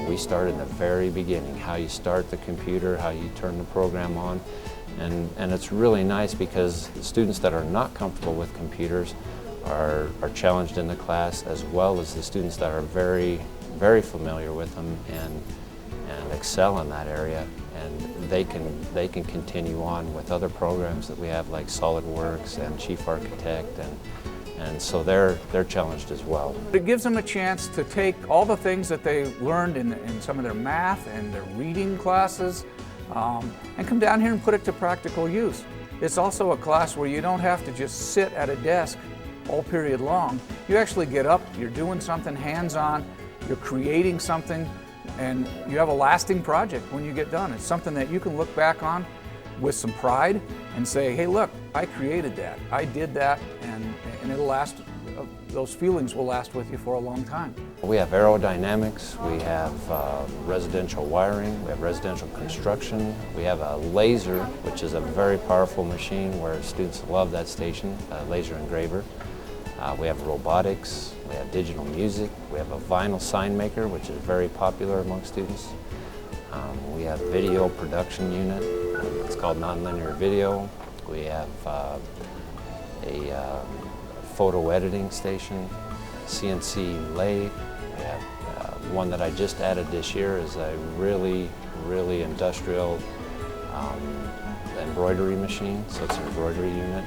We start in the very beginning, how you start the computer, how you turn the program on. And it's really nice because the students that are not comfortable with computers are challenged in the class, as well as the students that are very, very familiar with them and excel in that area. And they can continue on with other programs that we have, like SolidWorks and Chief Architect, and so they're challenged as well. It gives them a chance to take all the things that they learned in some of their math and their reading classes and come down here and put it to practical use. It's also a class where you don't have to just sit at a desk all period long. You actually get up, you're doing something hands-on, you're creating something, and you have a lasting project when you get done. It's something that you can look back on with some pride and say, hey, look, I created that, I did that, and it'll last. Those feelings will last with you for a long time. We have aerodynamics, we have residential wiring, we have residential construction, we have a laser, which is a very powerful machine where students love that station, a laser engraver. We have robotics, we have digital music, we have a vinyl sign maker, which is very popular among students. We have video production unit, it's called nonlinear video. We have a photo editing station, CNC lathe. We have one that I just added this year is a really, really industrial embroidery machine, so it's an embroidery unit.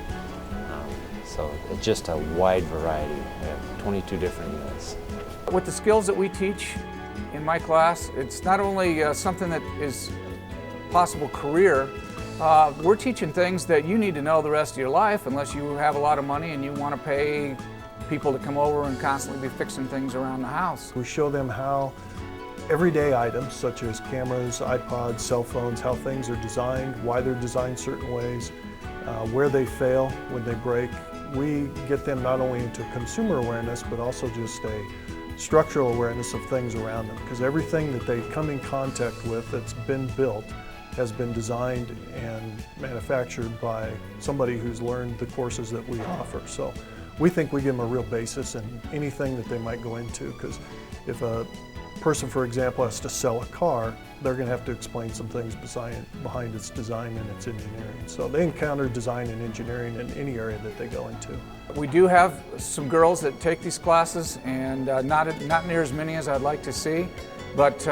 So it's just a wide variety. We have 22 different units. With the skills that we teach in my class, it's not only something that is a possible career, we're teaching things that you need to know the rest of your life unless you have a lot of money and you want to pay people to come over and constantly be fixing things around the house. We show them how everyday items such as cameras, iPods, cell phones, how things are designed, why they're designed certain ways, where they fail, when they break. We get them not only into consumer awareness but also just a structural awareness of things around them, because everything that they come in contact with that's been built has been designed and manufactured by somebody who's learned the courses that we offer. So we think we give them a real basis in anything that they might go into, because if a person, for example, has to sell a car, they're going to have to explain some things behind its design and its engineering. So they encounter design and engineering in any area that they go into. We do have some girls that take these classes, and not near as many as I'd like to see, but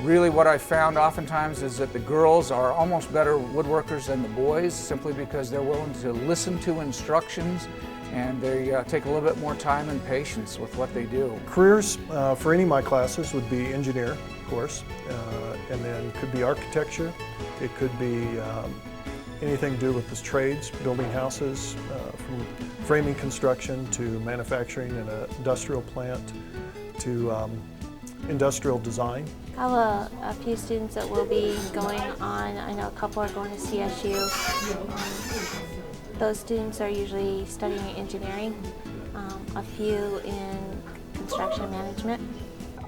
really what I found oftentimes is that the girls are almost better woodworkers than the boys, simply because they're willing to listen to instructions and they take a little bit more time and patience with what they do. Careers for any of my classes would be engineer, of course, and then could be architecture. It could be anything to do with the trades, building houses, from framing construction to manufacturing in an industrial plant to industrial design. I have a few students that will be going on. I know a couple are going to CSU. Those students are usually studying engineering, a few in construction management.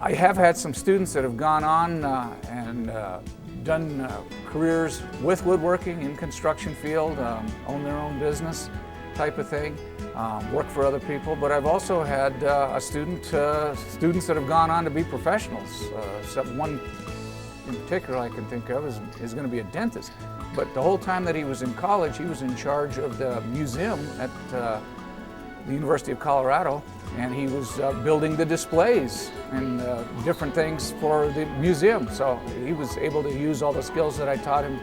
I have had some students that have gone on and done careers with woodworking in construction field, own their own business type of thing, work for other people. But I've also had students that have gone on to be professionals. One in particular I can think of is going to be a dentist. But the whole time that he was in college, he was in charge of the museum at the University of Colorado, and he was building the displays and different things for the museum. So he was able to use all the skills that I taught him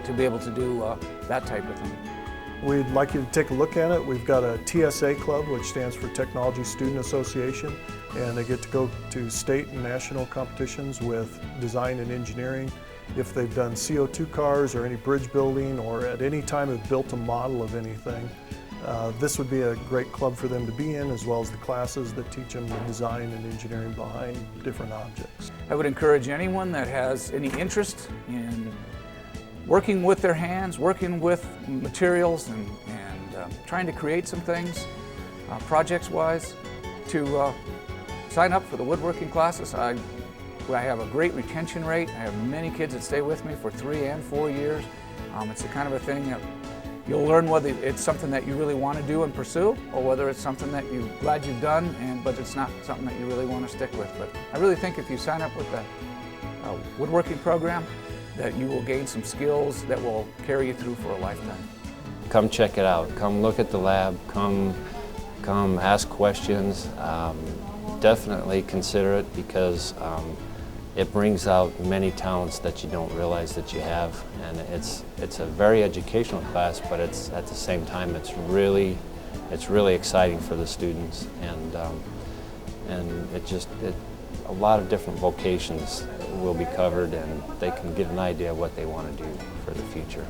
to be able to do that type of thing. We'd like you to take a look at it. We've got a TSA club, which stands for Technology Student Association, and they get to go to state and national competitions with design and engineering. If they've done CO2 cars or any bridge building, or at any time have built a model of anything, this would be a great club for them to be in, as well as the classes that teach them the design and engineering behind different objects. I would encourage anyone that has any interest in working with their hands, working with materials, and trying to create some things projects-wise, to sign up for the woodworking classes. I have a great retention rate. I have many kids that stay with me for 3 and 4 years. It's the kind of a thing that You'll learn whether it's something that you really want to do and pursue, or whether it's something that you're glad you've done, but it's not something that you really want to stick with. But I really think if you sign up with the woodworking program, that you will gain some skills that will carry you through for a lifetime. Come check it out. Come look at the lab. Come ask questions. Definitely consider it, because it brings out many talents that you don't realize that you have, and it's a very educational class, but it's at the same time it's really exciting for the students, and a lot of different vocations will be covered, and they can get an idea of what they want to do for the future.